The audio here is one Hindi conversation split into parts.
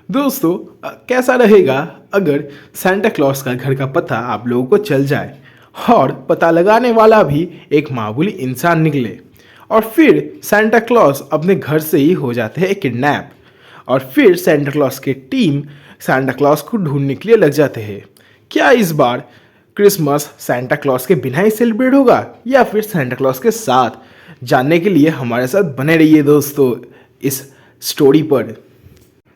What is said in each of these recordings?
दोस्तों कैसा रहेगा अगर सांता क्लॉस का घर का पता आप लोगों को चल जाए और पता लगाने वाला भी एक मामूली इंसान निकले और फिर सांता क्लॉस अपने घर से ही हो जाते हैं किडनैप और फिर सांता क्लॉस की टीम सांता क्लॉस को ढूंढने के लिए लग जाते हैं। क्या इस बार क्रिसमस सांता क्लॉस के बिना ही सेलिब्रेट होगा या फिर सांता क्लॉस के साथ? जानने के लिए हमारे साथ बने रहिए दोस्तों इस स्टोरी पर।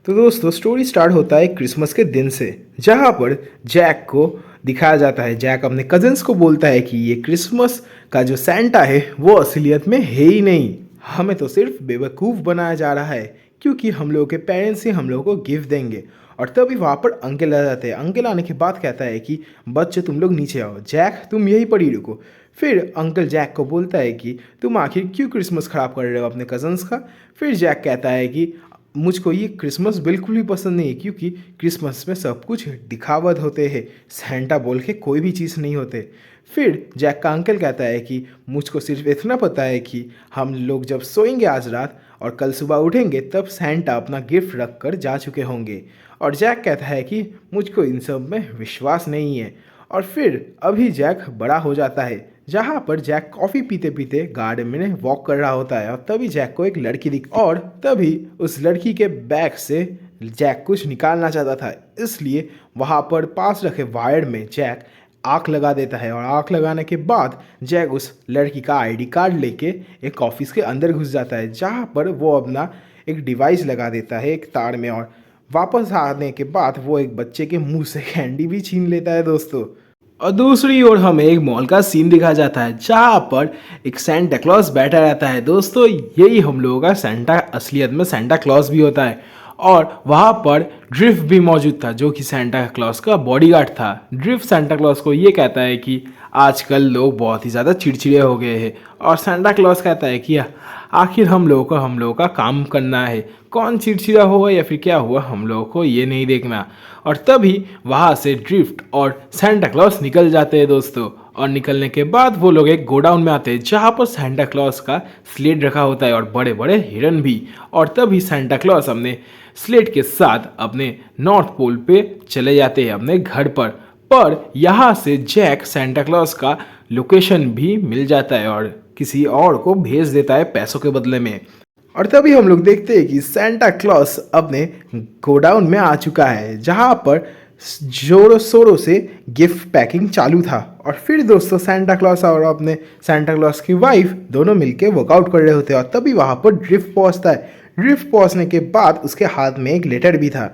तो दोस्तों स्टोरी स्टार्ट होता है क्रिसमस के दिन से, जहाँ पर जैक को दिखाया जाता है। जैक अपने कजिन्स को बोलता है कि ये क्रिसमस का जो सैंटा है वो असलियत में है ही नहीं, हमें तो सिर्फ बेवकूफ़ बनाया जा रहा है क्योंकि हम लोगों के पेरेंट्स ही हम लोगों को गिफ्ट देंगे। और तभी वहाँ पर अंकल आ जाते हैं। अंकल आने के बाद कहता है कि बच्चे तुम लोग नीचे आओ, जैक तुम यहीं पर ही रुको। फिर अंकल जैक को बोलता है कि तुम आखिर क्यों क्रिसमस ख़राब कर रहे हो अपने कज़न्स का। फिर जैक कहता है कि मुझको ये क्रिसमस बिल्कुल भी पसंद नहीं है क्योंकि क्रिसमस में सब कुछ दिखावट होते हैं, सेंटा बोल के कोई भी चीज़ नहीं होते। फिर जैक का अंकल कहता है कि मुझको सिर्फ इतना पता है कि हम लोग जब सोएंगे आज रात और कल सुबह उठेंगे तब सेंटा अपना गिफ्ट रख कर जा चुके होंगे। और जैक कहता है कि मुझको इन सब में विश्वास नहीं है। और फिर अभी जैक बड़ा हो जाता है, जहाँ पर जैक कॉफ़ी पीते पीते गार्डन में वॉक कर रहा होता है और तभी जैक को एक लड़की दिखती है और तभी उस लड़की के बैग से जैक कुछ निकालना चाहता था, इसलिए वहाँ पर पास रखे वायर में जैक आँख लगा देता है। और आँख लगाने के बाद जैक उस लड़की का आईडी कार्ड लेके एक ऑफिस के अंदर घुस जाता है, जहाँ पर वो अपना एक डिवाइस लगा देता है एक तार में। और वापस आने के बाद वो एक बच्चे के मुंह से कैंडी भी छीन लेता है दोस्तों। और दूसरी ओर हमें एक मॉल का सीन दिखाया जाता है, जहाँ पर एक सेंटा क्लॉस बैठा रहता है। दोस्तों यही हम लोगों का सेंटा असलियत में सेंटा क्लॉस भी होता है। और वहाँ पर ड्रिफ्ट भी मौजूद था जो कि सेंटा क्लॉस का बॉडीगार्ड था। ड्रिफ्ट सेंटा क्लॉस को ये कहता है कि आजकल लोग बहुत ही ज़्यादा चिड़चिड़े हो गए हैं और सेंटा क्लॉस कहता है कि आखिर हम लोगों का काम करना है, कौन चिड़चिड़ा हुआ या फिर क्या हुआ हम लोगों को ये नहीं देखना। और तभी वहाँ से ड्रिफ्ट और सेंटा क्लॉस निकल जाते हैं दोस्तों। और निकलने के बाद वो लोग एक गोडाउन में आते हैं, जहाँ पर सेंटा क्लॉस का स्लेट रखा होता है और बड़े बड़े हिरन भी। और तभी सेंटा क्लॉस अपने स्लेट के साथ अपने नॉर्थ पोल पे चले जाते हैं अपने घर पर यहाँ से जैक सेंटा क्लॉस का लोकेशन भी मिल जाता है और किसी और को भेज देता है पैसों के बदले में। और तभी हम लोग देखते हैं कि सेंटा क्लॉस अपने गोडाउन में आ चुका है, जहाँ पर जोरों शोरों से गिफ्ट पैकिंग चालू था। और फिर दोस्तों सेंटा क्लॉस और अपने सेंटा क्लॉस की वाइफ दोनों मिलके वर्कआउट कर रहे होते हैं और तभी वहाँ पर ड्रिफ्ट पहुँचता है। ड्रिफ्ट पहुँचने के बाद उसके हाथ में एक लेटर भी था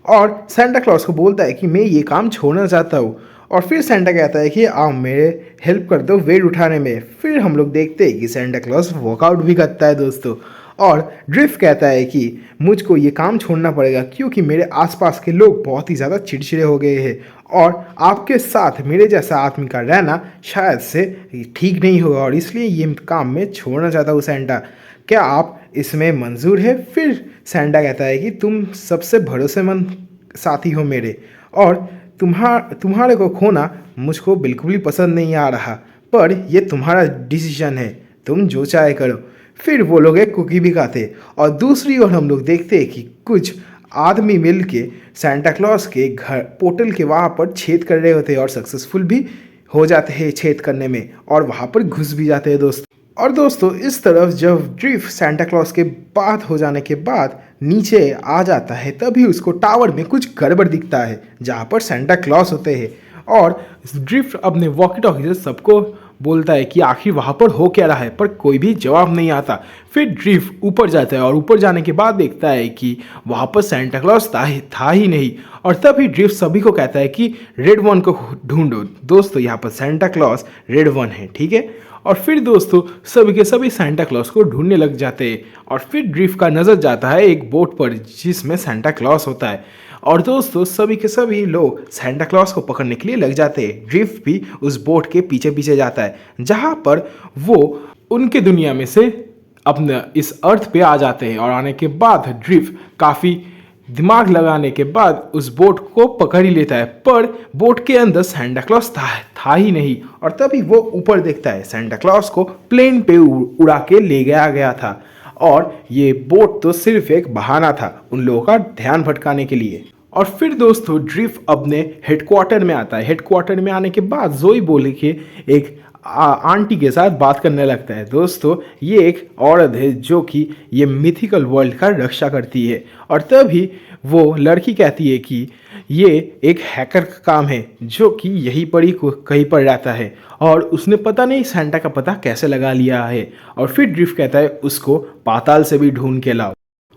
और सेंटा क्लॉस को बोलता है कि मैं ये काम छोड़ना चाहता हूँ। और फिर सेंटा कहता है कि आप मेरे हेल्प कर दो वेट उठाने में। फिर हम लोग देखते हैं कि सेंटा क्लॉस वर्कआउट भी करता है दोस्तों। और ड्रिफ्ट कहता है कि मुझको ये काम छोड़ना पड़ेगा क्योंकि मेरे आसपास के लोग बहुत ही ज़्यादा चिड़चिड़े हो गए हैं और आपके साथ मेरे जैसा आदमी का रहना शायद से ठीक नहीं होगा और इसलिए ये काम मैं छोड़ना चाहता हूँ सेंटा, क्या आप इसमें मंजूर है? फिर सेंटा कहता है कि तुम सबसे भरोसेमंद साथी हो मेरे और तुम्हारे को खोना मुझको बिल्कुल भी पसंद नहीं आ रहा, पर ये तुम्हारा डिसीजन है, तुम जो चाहे करो। फिर वो लोग एक कुकी भी खाते और दूसरी ओर हम लोग देखते हैं कि कुछ आदमी मिल के सेंटा क्लॉस के घर पोर्टल के वहाँ पर छेद कर रहे होते हैं और सक्सेसफुल भी हो जाते हैं छेद करने में और वहाँ पर घुस भी जाते हैं दोस्तों। और दोस्तों इस तरफ जब ड्रिफ्ट सेंटा क्लॉस के बात हो जाने के बाद नीचे आ जाता है, तभी उसको टावर में कुछ गड़बड़ दिखता है जहाँ पर सेंटा क्लॉस होते हैं। और ड्रिफ्ट अपने वॉकी टॉकी से सबको बोलता है कि आखिर वहाँ पर हो क्या रहा है, पर कोई भी जवाब नहीं आता। फिर ड्रिफ्ट ऊपर जाता है और ऊपर जाने के बाद देखता है कि वहाँ पर सेंटा क्लॉस था ही नहीं। और तभी ड्रिफ्ट सभी को कहता है कि रेड वन को ढूंढो। दोस्तों यहाँ पर सेंटा क्लॉस रेड वन है, ठीक है। और फिर दोस्तों सभी के सभी सेंटा क्लॉस को ढूंढने लग जाते हैं और फिर ड्रिफ्ट का नज़र जाता है एक बोट पर जिसमें सेंटा क्लॉस होता है। और दोस्तों सभी के सभी लोग सेंटा क्लॉस को पकड़ने के लिए लग जाते हैं। ड्रिफ्ट भी उस बोट के पीछे पीछे जाता है, जहाँ पर वो उनके दुनिया में से अपने इस अर्थ पे आ जाते हैं। और आने के बाद ड्रिफ्ट काफ़ी दिमाग लगाने के बाद उस बोट को पकड़ ही लेता है, पर बोट के अंदर सेंटा क्लॉस था ही नहीं। और तभी वो ऊपर देखता है सेंटा क्लॉस को प्लेन पे उड़ा के ले गया था। और ये बोट तो सिर्फ एक बहाना था उन लोगों का ध्यान भटकाने के लिए। और फिर दोस्तों ड्रिफ अपने हेडक्वार्टर में आता है। हेडक्वार्टर में आने के बाद जोई बोले कि एक आंटी के साथ बात करने लगता है। दोस्तों ये एक औरत है जो कि ये मिथिकल वर्ल्ड का रक्षा करती है और तभी वो लड़की कहती है कि ये एक हैकर का काम है जो कि यहीं पर ही कहीं पर रहता है और उसने पता नहीं सैंटा का पता कैसे लगा लिया है। और फिर ड्रिफ कहता है उसको पाताल से भी ढूंढ के लाओ।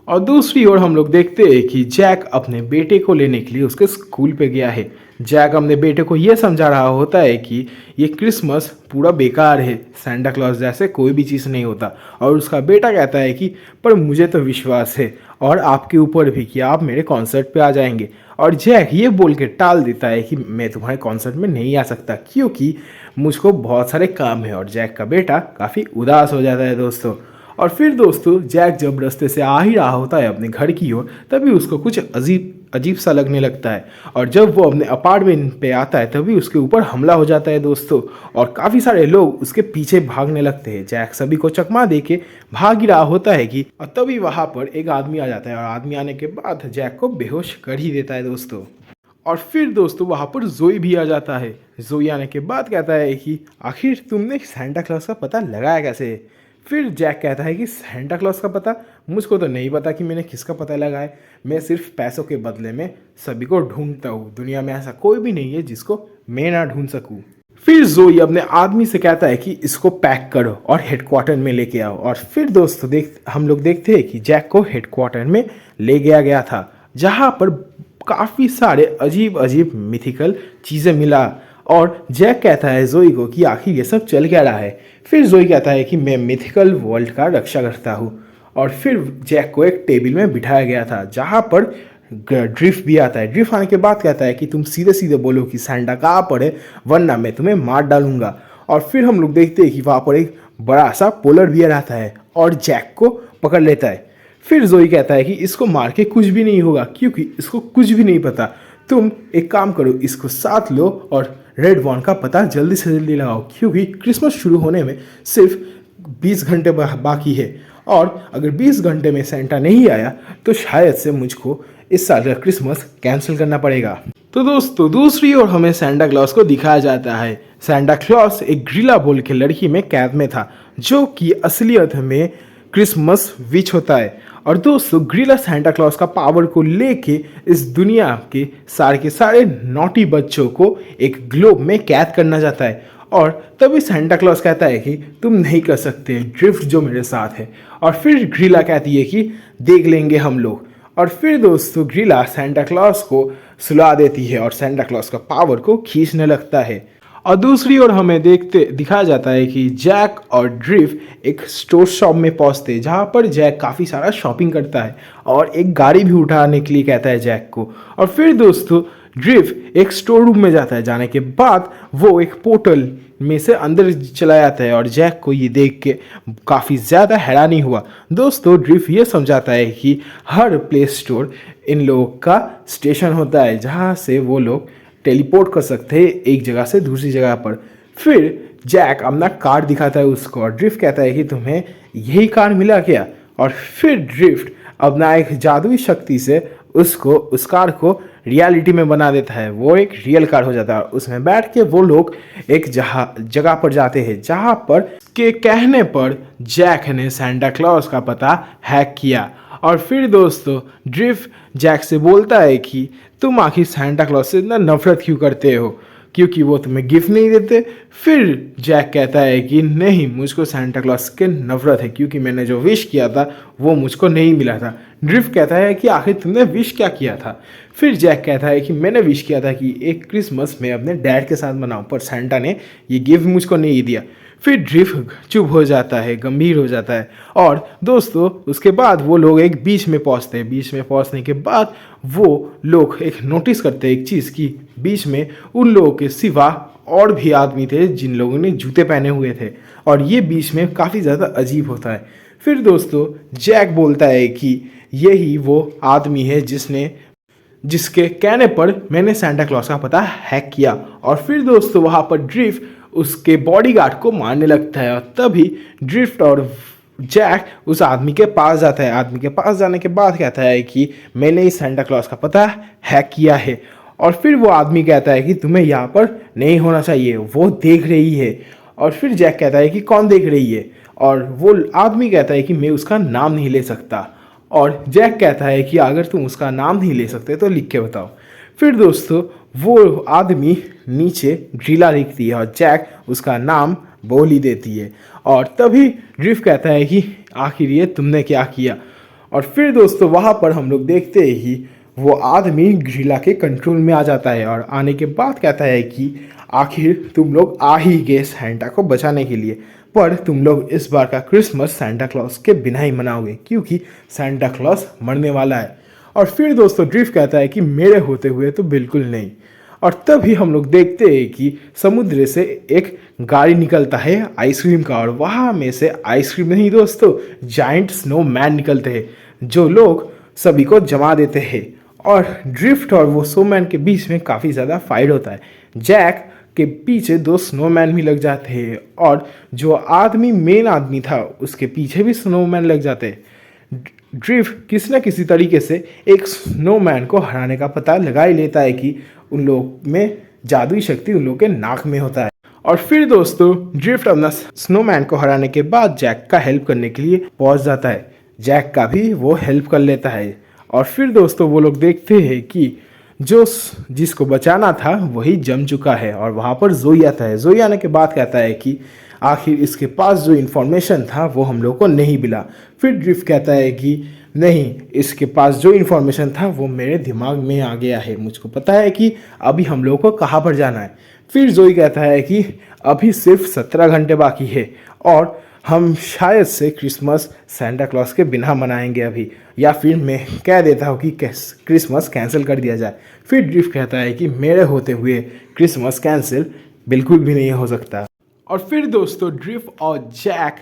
और दूसरी ओर हम लोग देखते हैं कि जैक अपने बेटे को लेने के लिए उसके स्कूल पे गया है। जैक अपने बेटे को यह समझा रहा होता है कि ये क्रिसमस पूरा बेकार है, सेंटा क्लॉज जैसे कोई भी चीज़ नहीं होता। और उसका बेटा कहता है कि पर मुझे तो विश्वास है और आपके ऊपर भी कि आप मेरे कॉन्सर्ट पे आ जाएंगे। और जैक ये बोल के टाल देता है कि मैं तुम्हारे कॉन्सर्ट में नहीं आ सकता क्योंकि मुझको बहुत सारे काम है। और जैक का बेटा काफ़ी उदास हो जाता है दोस्तों। और फिर दोस्तों जैक जब रास्ते से आ ही रहा होता है अपने घर की ओर तभी उसको कुछ अजीब सा लगने लगता है। और जब वो अपने अपार्टमेंट पे आता है तभी उसके ऊपर हमला हो जाता है दोस्तों और काफ़ी सारे लोग उसके पीछे भागने लगते हैं। जैक सभी को चकमा दे के भाग ही रहा होता है कि और तभी वहाँ पर एक आदमी आ जाता है और आदमी आने के बाद जैक को बेहोश कर ही देता है दोस्तों। और फिर दोस्तों वहाँ पर जोई भी आ जाता है। जोई आने के बाद कहता है कि आखिर तुमने सेंटा क्लॉज का पता लगाया कैसे। फिर जैक कहता है कि सेंटा क्लॉज का पता मुझको तो नहीं पता कि मैंने किसका पता लगाया, मैं सिर्फ पैसों के बदले में सभी को ढूंढता हूँ, दुनिया में ऐसा कोई भी नहीं है जिसको मैं ना ढूंढ सकूँ। फिर जोई अपने आदमी से कहता है कि इसको पैक करो और हेडक्वार्टर में लेके आओ। और फिर दोस्तों हम लोग देखते हैं कि जैक को हेडक्वार्टर में ले गया था जहाँ पर काफ़ी सारे अजीब अजीब मिथिकल चीज़ें मिला। और जैक कहता है जोई को कि आखिर ये सब चल क्या रहा है। फिर जोई कहता है कि मैं मिथिकल वर्ल्ड का रक्षा करता हूँ। और फिर जैक को एक टेबल में बिठाया गया था जहाँ पर ड्रिफ भी आता है। ड्रिफ आने के बाद कहता है कि तुम सीधे सीधे बोलो कि सैंटा कहाँ पर है वरना मैं तुम्हें मार डालूंगा। और फिर हम लोग देखते हैं कि वहाँ पर एक बड़ा सा पोलर बियर आता है और जैक को पकड़ लेता है। फिर जोई कहता है कि इसको मार के कुछ भी नहीं होगा क्योंकि इसको कुछ भी नहीं पता, तुम एक काम करो इसको साथ लो और रेड वॉन का पता जल्दी से जल्दी लगाओ क्योंकि क्रिसमस शुरू होने में सिर्फ 20 घंटे बाकी है और अगर 20 घंटे में सेंटा नहीं आया तो शायद से मुझको इस साल का क्रिसमस कैंसिल करना पड़ेगा। तो दोस्तों दूसरी ओर हमें सेंटा क्लॉज को दिखाया जाता है। सेंटा क्लॉज एक ग्रिला बोल के लड़की में कैद में था जो कि असलियत में क्रिसमस विच होता है। और दोस्तों ग्रिला सेंटा क्लॉज का पावर को लेके इस दुनिया के सारे नॉटी बच्चों को एक ग्लोब में कैद करना चाहता है। और तभी सेंटा क्लॉज कहता है कि तुम नहीं कर सकते ड्रिफ्ट जो मेरे साथ है। और फिर ग्रिला कहती है कि देख लेंगे हम लोग। और फिर दोस्तों ग्रिला सेंटा क्लॉज को सुला देती है और सेंटा क्लॉज का पावर को खींचने लगता है। और दूसरी ओर हमें दिखाया जाता है कि जैक और ड्रिफ एक स्टोर शॉप में पहुंचते हैं जहां पर जैक काफ़ी सारा शॉपिंग करता है और एक गाड़ी भी उठाने के लिए कहता है जैक को। और फिर दोस्तों ड्रिफ एक स्टोर रूम में जाता है, जाने के बाद वो एक पोर्टल में से अंदर चला जाता है और जैक को ये देख के काफ़ी ज़्यादा हैरानी हुआ। दोस्तों ड्रिफ ये समझाता है कि हर प्ले स्टोर इन लोगों का स्टेशन होता है जहाँ से वो लोग टेलीपोर्ट कर सकते हैं एक जगह से दूसरी जगह पर। फिर जैक अपना कार्ड दिखाता है उसको और ड्रिफ्ट कहता है कि तुम्हें यही कार्ड मिला क्या। और फिर ड्रिफ्ट अपना एक जादुई शक्ति से उस कार्ड को रियलिटी में बना देता है, वो एक रियल कार्ड हो जाता है। उसमें बैठ के वो लोग एक जगह पर जाते हैं जहाँ पर के कहने पर जैक ने सेंटा क्लॉज का पता हैक किया। और फिर दोस्तों ड्रिफ्ट जैक से बोलता है कि तुम आखिर सेंटा क्लॉज से इतना नफरत क्यों करते हो क्योंकि वो तुम्हें गिफ्ट नहीं देते। फिर जैक कहता है कि नहीं मुझको सेंटा क्लॉज के नफरत है क्योंकि मैंने जो विश किया था वो मुझको नहीं मिला था। ड्रिफ्ट कहता है कि आखिर तुमने विश क्या किया था। फिर जैक कहता है कि मैंने विश किया था कि एक क्रिसमस मैं अपने डैड के साथ मनाऊं पर सेंटा ने ये गिफ्ट मुझको नहीं दिया। फिर ड्रिफ्ट चुप हो जाता है, गंभीर हो जाता है। और दोस्तों उसके बाद वो लोग एक बीच में पहुंचते हैं। बीच में पहुंचने के बाद वो लोग एक नोटिस करते हैं एक चीज़ की बीच में उन लोगों के सिवा और भी आदमी थे जिन लोगों ने जूते पहने हुए थे और ये बीच में काफ़ी ज़्यादा अजीब होता है। फिर दोस्तों जैक बोलता है कि यही वो आदमी है जिसके कहने पर मैंने सेंटा क्लॉज का पता हैक किया। और फिर दोस्तों वहाँ पर ड्रिफ्ट उसके बॉडीगार्ड को मारने लगता है और तभी ड्रिफ्ट और जैक उस आदमी के पास जाता है। आदमी के पास जाने के बाद कहता है कि मैंने इस सेंटा क्लॉज का पता हैक किया है। और फिर वो आदमी कहता है कि तुम्हें यहाँ पर नहीं होना चाहिए, वो देख रही है। और फिर जैक कहता है कि कौन देख रही है। और वो आदमी कहता है कि मैं उसका नाम नहीं ले सकता। और जैक कहता है कि अगर तुम उसका नाम नहीं ले सकते तो लिख के बताओ। फिर दोस्तों वो आदमी नीचे ड्रीला लिखती है और जैक उसका नाम बोल ही देती है। और तभी ड्रिफ्ट कहता है कि आखिर ये तुमने क्या किया। और फिर दोस्तों वहाँ पर हम लोग देखते ही वो आदमी ड्रीला के कंट्रोल में आ जाता है और आने के बाद कहता है कि आखिर तुम लोग आ ही गए सैंटा को बचाने के लिए, पर तुम लोग इस बार का क्रिसमस सैंटा क्लॉज के बिना ही मनाओगे क्योंकि सैंटा क्लॉज मरने वाला है। और फिर दोस्तों ड्रिफ्ट कहता है कि मेरे होते हुए तो बिल्कुल नहीं। और तभी हम लोग देखते हैं कि समुद्र से एक गाड़ी निकलता है आइसक्रीम का, और वहाँ में से आइसक्रीम नहीं दोस्तों, जाइंट स्नो मैन निकलते हैं जो लोग सभी को जमा देते हैं। और ड्रिफ्ट और वो स्नोमैन के बीच में काफ़ी ज़्यादा फाइट होता है। जैक के पीछे दो स्नोमैन भी लग जाते हैं और जो आदमी मेन आदमी था उसके पीछे भी स्नोमैन लग जाते हैं। ड्रिफ्ट किसी न किसी तरीके से एक स्नोमैन को हराने का पता लगा ही लेता है कि उन लोग में जादुई शक्ति उन लोग के नाक में होता है। और फिर दोस्तों ड्रिफ्ट अपना स्नोमैन को हराने के बाद जैक का हेल्प करने के लिए पहुंच जाता है। जैक का भी वो हेल्प कर लेता है। और फिर दोस्तों वो लोग देखते हैं कि जो जिसको बचाना था वही जम चुका है और वहाँ पर जोई आता है। जोई आने के बाद कहता है कि आखिर इसके पास जो इन्फॉर्मेशन था वो हम लोग को नहीं मिला। फिर ड्रिफ्ट कहता है कि नहीं, इसके पास जो इन्फॉर्मेशन था वो मेरे दिमाग में आ गया है, मुझको पता है कि अभी हम लोग को कहाँ पर जाना है। फिर जोई कहता है कि अभी सिर्फ 17 घंटे बाकी है और हम शायद से क्रिसमस सैंटा क्लॉज के बिना मनाएंगे अभी, या फिर मैं कह देता हूँ कि क्रिसमस कैंसिल कर दिया जाए। फिर ड्रिफ्ट कहता है कि मेरे होते हुए क्रिसमस कैंसिल बिल्कुल भी नहीं हो सकता। और फिर दोस्तों ड्रिफ्ट और जैक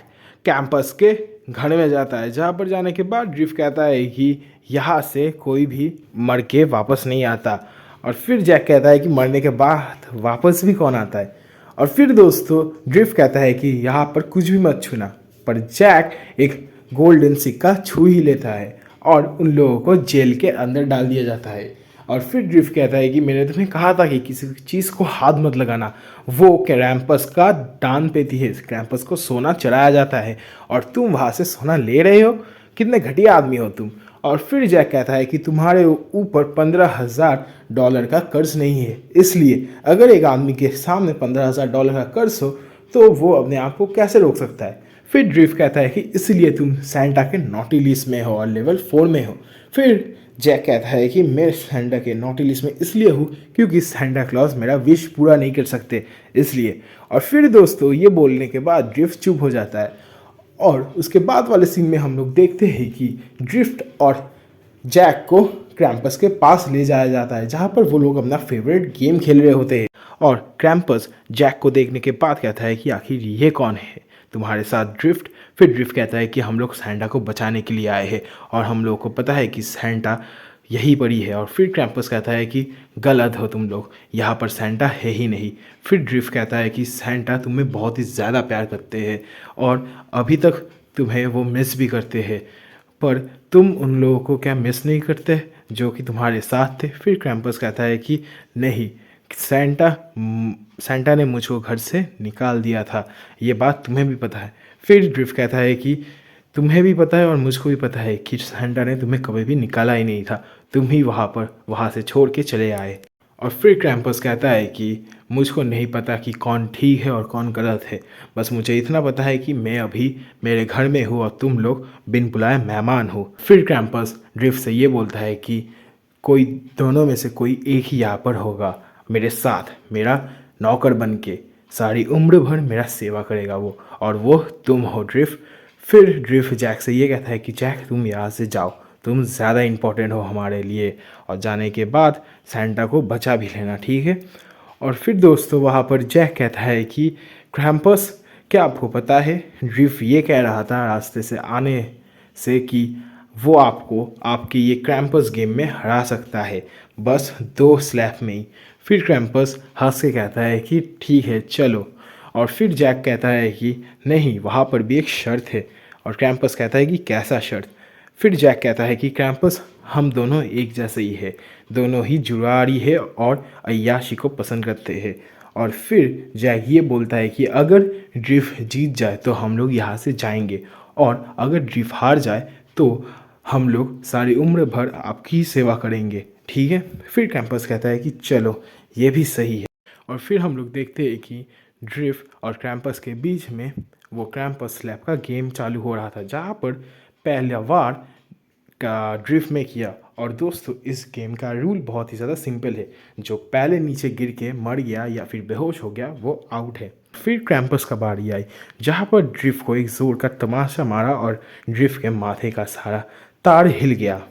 कैंपस के घर में जाता है, जहाँ पर जाने के बाद ड्रिफ्ट कहता है कि यहाँ से कोई भी मर के वापस नहीं आता। और फिर जैक कहता है कि मरने के बाद वापस भी कौन आता है। और फिर दोस्तों ड्रिफ्ट कहता है कि यहाँ पर कुछ भी मत छूना, पर जैक एक गोल्डन सिक्का छू ही लेता है और उन लोगों को जेल के अंदर डाल दिया जाता है। और फिर ड्रिफ्ट कहता है कि मैंने तुम्हें कहा था कि किसी चीज़ को हाथ मत लगाना, वो क्रैम्पस का दान पेती है, क्रैम्पस को सोना चढ़ाया जाता है और तुम वहाँ से सोना ले रहे हो, कितने घटिया आदमी हो तुम। और फिर जैक कहता है कि तुम्हारे ऊपर $15,000 का कर्ज नहीं है, इसलिए अगर एक आदमी के सामने $15,000 का कर्ज हो तो वो अपने आप को कैसे रोक सकता है। फिर ड्रिफ्ट कहता है कि इसलिए तुम सैंटा के नॉटी लिस्ट में हो और लेवल 4 में हो। फिर जैक कहता है कि मैं सैंटा के नॉटी लिस्ट में इसलिए हूँ क्योंकि सैंटा क्लॉज मेरा विश पूरा नहीं कर सकते इसलिए। और फिर दोस्तों ये बोलने के बाद ड्रिफ्ट चुप हो जाता है। और उसके बाद वाले सीन में हम लोग देखते हैं कि ड्रिफ्ट और जैक को क्रैम्पस के पास ले जाया जाता है, जहाँ पर वो लोग अपना फेवरेट गेम खेल रहे होते हैं। और क्रैम्पस जैक को देखने के बाद कहता है कि आखिर ये कौन है तुम्हारे साथ ड्रिफ्ट। फिर ड्रिफ्ट कहता है कि हम लोग सैंटा को बचाने के लिए आए हैं और हम लोग को पता है कि सैंटा यहीं पर ही है। और फिर क्रैम्पस कहता है कि गलत हो तुम लोग, यहाँ पर सैंटा है ही नहीं। फिर ड्रिफ्ट कहता है कि सैंटा तुम्हें बहुत ही ज़्यादा प्यार करते हैं और अभी तक तुम्हें वो मिस भी करते हैं, पर तुम उन लोगों को क्या मिस नहीं करते जो कि तुम्हारे साथ थे। फिर क्रैम्पस कहता है कि नहीं, सैंटा ने मुझको घर से निकाल दिया था, ये बात तुम्हें भी पता है। फिर ड्रिफ्ट कहता है कि तुम्हें भी पता है और मुझको भी पता है कि सैंटा ने तुम्हें कभी भी निकाला ही नहीं था, तुम ही वहाँ से छोड़ के चले आए। और फिर क्रैम्पस कहता है कि मुझको नहीं पता कि कौन ठीक है और कौन गलत है, बस मुझे इतना पता है कि मैं अभी मेरे घर में हूँ और तुम लोग बिन बुलाए मेहमान हो। फिर क्रैम्पस ड्रिफ्ट से ये बोलता है कि कोई दोनों में से कोई एक ही यहाँ पर होगा मेरे साथ, मेरा नौकर बन के सारी उम्र भर मेरा सेवा करेगा वो, और वो तुम हो ड्रिफ्ट। फिर ड्रिफ्ट जैक से ये कहता है कि जैक तुम यहाँ से जाओ, तुम ज़्यादा इम्पोर्टेंट हो हमारे लिए, और जाने के बाद सैंटा को बचा भी लेना, ठीक है। और फिर दोस्तों वहाँ पर जैक कहता है कि क्रैम्पस क्या आपको पता है, ड्रिफ्ट ये कह रहा था रास्ते से आने से कि वो आपको आपके ये क्रैम्पस गेम में हरा सकता है, बस 2 स्लैप में ही। फिर क्रैम्पस हंस के कहता है कि ठीक है चलो। और फिर जैक कहता है कि नहीं, वहाँ पर भी एक शर्त है, और क्रैम्पस कहता है कि कैसा शर्त। फिर जैक कहता है कि क्रैम्पस हम दोनों एक जैसे ही है, दोनों ही जुआरी है और अय्याशी को पसंद करते हैं। और फिर जैक ये बोलता है कि अगर ड्रिफ जीत जाए तो हम लोग यहाँ से जाएंगे, और अगर ड्रिफ हार जाए तो हम लोग सारी उम्र भर आपकी ही सेवा करेंगे, ठीक है। फिर क्रैम्पस कहता है कि चलो ये भी सही है। और फिर हम लोग देखते हैं कि ड्रिफ और क्रैम्पस के बीच में वो क्रैम्पस स्लैप का गेम चालू हो रहा था, जहाँ पर पहला वार का ड्रिफ्ट में किया। और दोस्तों इस गेम का रूल बहुत ही ज़्यादा सिंपल है, जो पहले नीचे गिर के मर गया या फिर बेहोश हो गया वो आउट है। फिर क्रैम्पस का बारी आई, जहाँ पर ड्रिफ्ट को एक जोर का तमाचा मारा और ड्रिफ्ट के माथे का सारा तार हिल गया।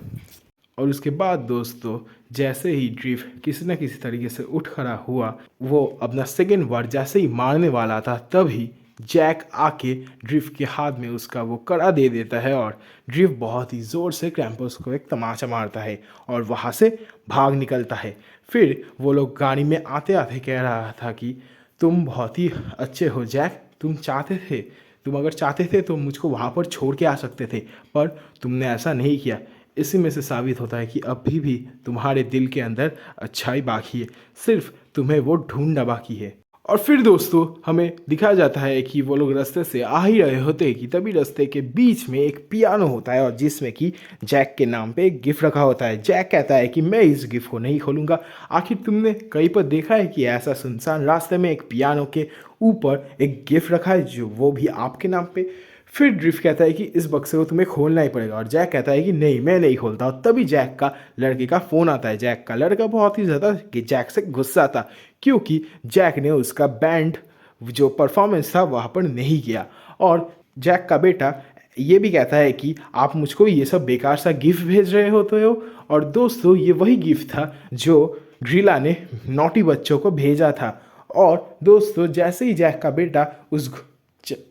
और उसके बाद दोस्तों जैसे ही ड्रिफ्ट किसी न किसी तरीके से उठ खड़ा हुआ, वो अपना सेकेंड वार जैसे ही मारने वाला था तभी जैक आके ड्रिफ्ट के हाथ में उसका वो कड़ा दे देता है, और ड्रिफ्ट बहुत ही ज़ोर से क्रैम्पस को एक तमाचा मारता है और वहाँ से भाग निकलता है। फिर वो लोग गाड़ी में आते आते कह रहा था कि तुम बहुत ही अच्छे हो जैक, तुम अगर चाहते थे तो मुझको वहाँ पर छोड़ के आ सकते थे, पर तुमने ऐसा नहीं किया। इसी में से साबित होता है कि अभी भी तुम्हारे दिल के अंदर अच्छाई बाकी है, सिर्फ तुम्हें वो ढूंढना बाकी है। और फिर दोस्तों हमें दिखाया जाता है कि वो लोग रास्ते से आ ही रहे होते हैं कि तभी रास्ते के बीच में एक पियानो होता है, और जिसमें कि जैक के नाम पे एक गिफ्ट रखा होता है। जैक कहता है कि मैं इस गिफ्ट को नहीं खोलूँगा, आखिर तुमने कहीं पर देखा है कि ऐसा सुनसान रास्ते में एक पियानो के ऊपर एक गिफ्ट रखा है, जो वो भी आपके नाम पे। फिर ड्रिफ्ट कहता है कि इस बक्से को तुम्हें खोलना ही पड़ेगा, और जैक कहता है कि नहीं मैं नहीं खोलता। और तभी जैक का लड़के का फ़ोन आता है। जैक का लड़का बहुत ही ज़्यादा जैक से गुस्सा था, क्योंकि जैक ने उसका बैंड जो परफॉर्मेंस था वहाँ पर नहीं किया। और जैक का बेटा ये भी कहता है कि आप मुझको ये सब बेकार सा गिफ्ट भेज रहे होते हो। और दोस्तों ये वही गिफ्ट था जो ड्रिला ने नॉटी बच्चों को भेजा था। और दोस्तों जैसे ही जैक का बेटा उस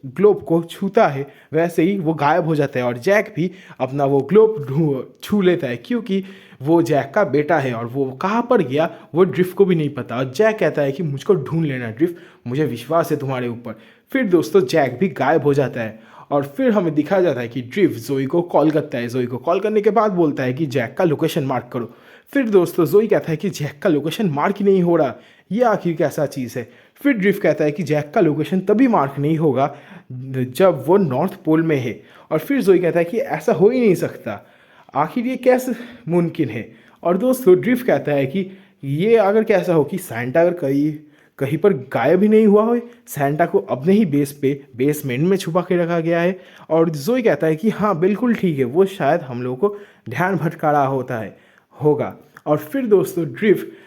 ग्लोब को छूता है वैसे ही वो गायब हो जाता है, और जैक भी अपना वो ग्लोब छू लेता है, क्योंकि वो जैक का बेटा है और वो कहाँ पर गया वो ड्रिफ्ट को भी नहीं पता। और जैक कहता है कि मुझको ढूंढ लेना ड्रिफ्ट, मुझे विश्वास है तुम्हारे ऊपर। फिर दोस्तों जैक भी गायब हो जाता है, और फिर हमें दिखाया जाता है कि ड्रिफ्ट जोई को कॉल करता है। जोई को कॉल करने के बाद बोलता है कि जैक का लोकेशन मार्क करो। फिर दोस्तों जोई कहता है कि जैक का लोकेशन मार्क ही नहीं हो रहा, ये आखिर कैसा चीज़ है। फिर ड्रिफ्ट कहता है कि जैक का लोकेशन तभी मार्क नहीं होगा जब वो नॉर्थ पोल में है। और फिर जोई कहता है कि ऐसा हो ही नहीं सकता, आखिर ये कैसे मुमकिन है। और दोस्तों ड्रिफ्ट कहता है कि ये अगर कैसा हो कि सैंटा अगर कहीं कहीं पर गायब ही नहीं हुआ हो, सैंटा को अपने ही बेसमेंट में छुपा के रखा गया है। और जोई कहता है कि हाँ बिल्कुल ठीक है, वो शायद हम लोगों को ध्यान भटका रहा होगा। और फिर दोस्तों ड्रिफ्ट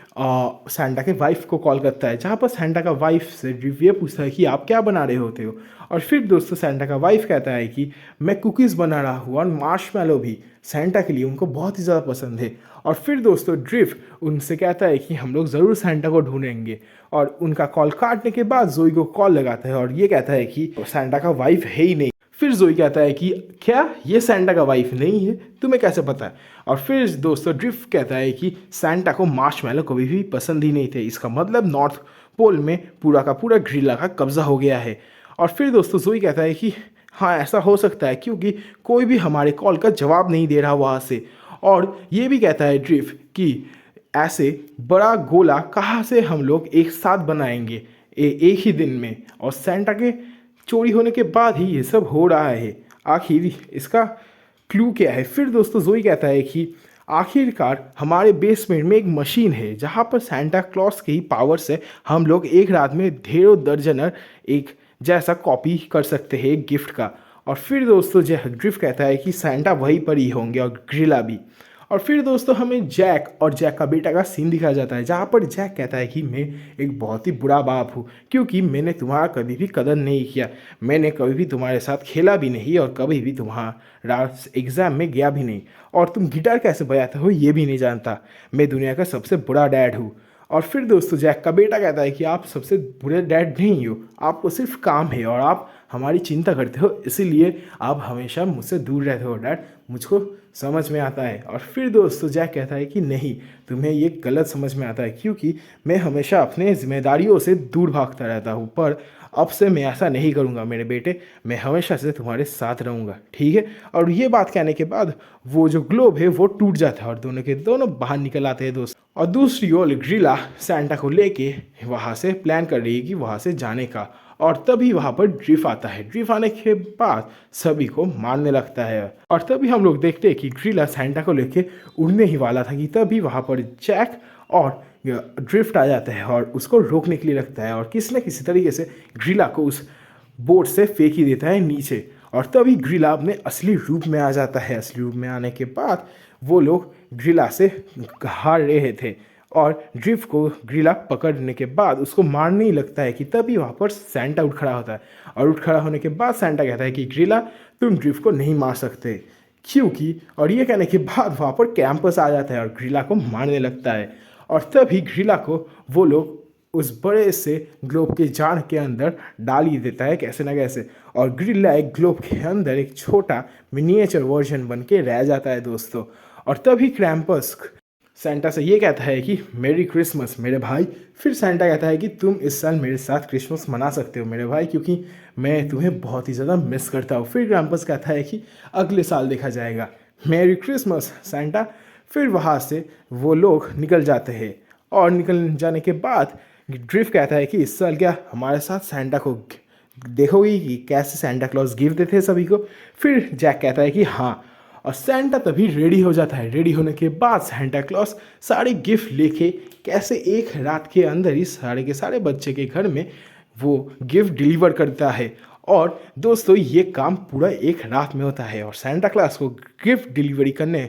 सैंटा के वाइफ को कॉल करता है, जहाँ पर सैंटा का वाइफ से ड्रिफ्ट ये पूछता है कि आप क्या बना रहे होते हो। और फिर दोस्तों सैंटा का वाइफ कहता है कि मैं कुकीज़ बना रहा हूँ, और मार्शमैलो भी सैंटा के लिए उनको बहुत ही ज़्यादा पसंद है। और फिर दोस्तों ड्रिफ्ट उनसे कहता है कि हम लोग ज़रूर सैंटा को ढूंढेंगे। और उनका कॉल काटने के बाद जोई को कॉल लगाता है और ये कहता है कि सैंटा का वाइफ है ही नहीं। फिर जोई कहता है कि क्या ये सैंटा का वाइफ नहीं है, तुम्हें कैसे पता है। और फिर दोस्तों ड्रिफ्ट कहता है कि सैंटा को मार्शमैलो कभी भी पसंद ही नहीं थे, इसका मतलब नॉर्थ पोल में पूरा का पूरा ग्रिला का कब्जा हो गया है। और फिर दोस्तों जोई कहता है कि हाँ ऐसा हो सकता है, क्योंकि कोई भी हमारे कॉल का जवाब नहीं दे रहा वहाँ से। और ये भी कहता है ड्रिफ्ट कि ऐसे बड़ा गोला कहाँ से हम लोग एक साथ बनाएंगे एक ही दिन में, और सैंटा के चोरी होने के बाद ही ये सब हो रहा है, आखिर इसका क्लू क्या है। फिर दोस्तों जोई कहता है कि आखिरकार हमारे बेसमेंट में एक मशीन है, जहाँ पर सैंटा क्लॉस के ही पावर से हम लोग एक रात में ढेरों दर्जनर एक जैसा कॉपी कर सकते हैं एक गिफ्ट का। और फिर दोस्तों ड्रिफ्ट कहता है कि सैंटा वहीं पर ही होंगे और ग्रिला भी। और फिर दोस्तों हमें जैक और जैक का बेटा का सीन दिखाया जाता है, जहाँ पर जैक कहता है कि मैं एक बहुत ही बुरा बाप हूँ, क्योंकि मैंने तुम्हारा कभी भी कदर नहीं किया, मैंने कभी भी तुम्हारे साथ खेला भी नहीं और कभी भी तुम्हारा एग्ज़ाम में गया भी नहीं, और तुम गिटार कैसे बजाते हो ये भी नहीं जानता, मैं दुनिया का सबसे बुरा डैड हूँ। और फिर दोस्तों जैक का बेटा कहता है कि आप सबसे बुरे डैड नहीं हो, आपको सिर्फ काम है और आप हमारी चिंता करते हो, इसीलिए आप हमेशा मुझसे दूर रहते हो डैड, मुझको समझ में आता है। और फिर दोस्तों जैक कहता है कि नहीं, तुम्हें ये गलत समझ में आता है, क्योंकि मैं हमेशा अपने जिम्मेदारियों से दूर भागता रहता हूँ, पर अब से मैं ऐसा नहीं करूँगा मेरे बेटे, मैं हमेशा से तुम्हारे साथ रहूँगा, ठीक है। और ये बात कहने के बाद वो जो ग्लोब है वो टूट जाता है और दोनों के दोनों बाहर निकल आते हैं दोस्त। और दूसरी ओर ग्रिला सैंटा को लेके वहाँ से प्लान कर रही है कि वहाँ से जाने का, और तभी वहाँ पर ड्रिफ आता है। ड्रिफ आने के बाद सभी को मारने लगता है, और तभी हम लोग देखते हैं कि ग्रिला सैंटा को लेके उड़ने ही वाला था कि तभी वहाँ पर जैक और ड्रिफ्ट आ जाता है और उसको रोकने के लिए लगता है, और किसी न किसी तरीके से ग्रिला को उस बोट से फेंक ही देता है नीचे। और तभी ग्रिला अपने असली रूप में आ जाता है। असली रूप में आने के बाद वो लोग ग्रिला से हार रहे थे, और ड्रिफ्ट को ग्रिला पकड़ने के बाद उसको मारने ही लगता है कि तभी वहाँ पर सैंटा उठ खड़ा होता है। और उठ खड़ा होने के बाद सैंटा कहता है कि ग्रिला, तुम ड्रिफ्ट को नहीं मार सकते, क्योंकि, और ये कहने के बाद वहाँ पर कैंपस आ जाता है और ग्रिला को मारने लगता है। और तभी ग्रिला को वो लोग उस बड़े से ग्लोब के जान के अंदर डाल ही देता है कैसे ना कैसे, और ग्रिला एक ग्लोब के अंदर एक छोटा मिनिएचर वर्जन बन के रह जाता है दोस्तों। और तभी क्रैम्पस सैंटा से ये कहता है कि मेरी क्रिसमस मेरे भाई। फिर सैंटा कहता है कि तुम इस साल मेरे साथ क्रिसमस मना सकते हो मेरे भाई, क्योंकि मैं तुम्हें बहुत ही ज़्यादा मिस करता हूँ। फिर क्रैम्पस कहता है कि अगले साल देखा जाएगा, मेरी क्रिसमस सैंटा। फिर वहाँ से वो लोग निकल जाते हैं, और निकल जाने के बाद ड्रिफ्ट कहता है कि इस साल क्या हमारे साथ सैंटा को देखोगी कि कैसे सैंटा क्लॉज गिफ्ट देते हैं सभी को। फिर जैक कहता है कि हाँ, और सैंटा तभी रेडी हो जाता है। रेडी होने के बाद सैंटा क्लॉज सारे गिफ्ट लेके कैसे एक रात के अंदर ही सारे के सारे बच्चे के घर में वो गिफ्ट डिलीवर करता है। और दोस्तों ये काम पूरा एक रात में होता है, और सैंटा क्लॉज को गिफ्ट डिलीवरी करने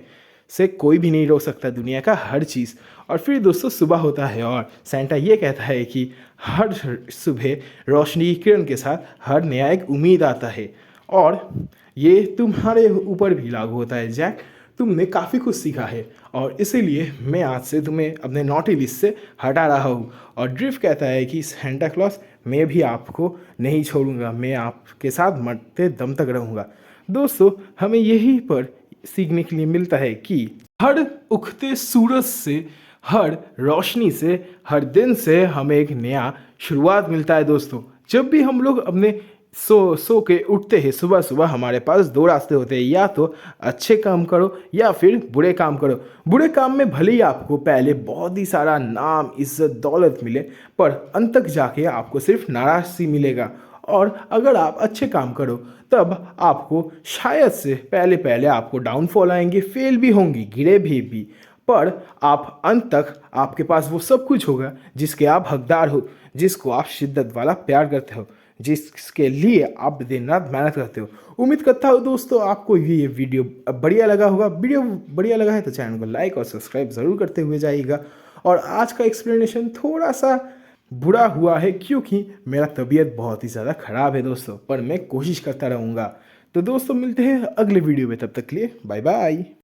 से कोई भी नहीं रोक सकता, दुनिया का हर चीज़। और फिर दोस्तों सुबह होता है, और सैंटा ये कहता है कि हर सुबह रोशनी की किरण के साथ हर नया एक उम्मीद आता है, और ये तुम्हारे ऊपर भी लागू होता है जैक। तुमने काफ़ी कुछ सीखा है, और इसीलिए मैं आज से तुम्हें अपने नॉटी लिस्ट से हटा रहा हूँ। और ड्रिफ्ट कहता है कि सैंटा क्लॉज, मैं भी आपको नहीं छोड़ूंगा, मैं आपके साथ मरते दम तक रहूँगा। दोस्तों हमें यही पर सीखने के लिए मिलता है कि हर उगते सूरज से, हर रोशनी से, हर दिन से हमें एक नया शुरुआत मिलता है दोस्तों। जब भी हम लोग अपने सो के उठते हैं सुबह सुबह, हमारे पास दो रास्ते होते हैं, या तो अच्छे काम करो या फिर बुरे काम करो। बुरे काम में भले ही आपको पहले बहुत ही सारा नाम, इज्जत, दौलत मिले, पर अंत तक जाके आपको सिर्फ नाराज़गी मिलेगा। और अगर आप अच्छे काम करो तब आपको शायद से पहले पहले आपको डाउनफॉल आएंगे, फेल भी होंगी, गिरे भी, पर आप अंत तक आपके पास वो सब कुछ होगा जिसके आप हकदार हो, जिसको आप शिद्दत वाला प्यार करते हो, जिसके लिए आप दिन रात मेहनत करते हो। उम्मीद करता हूँ दोस्तों आपको ये वीडियो बढ़िया लगा होगा। वीडियो बढ़िया लगा है तो चैनल को लाइक और सब्सक्राइब ज़रूर करते हुए जाइएगा। और आज का एक्सप्लेनेशन थोड़ा सा बुरा हुआ है, क्योंकि मेरा तबीयत बहुत ही ज़्यादा ख़राब है दोस्तों, पर मैं कोशिश करता रहूँगा। तो दोस्तों मिलते हैं अगले वीडियो में, तब तक के लिए बाय बाय।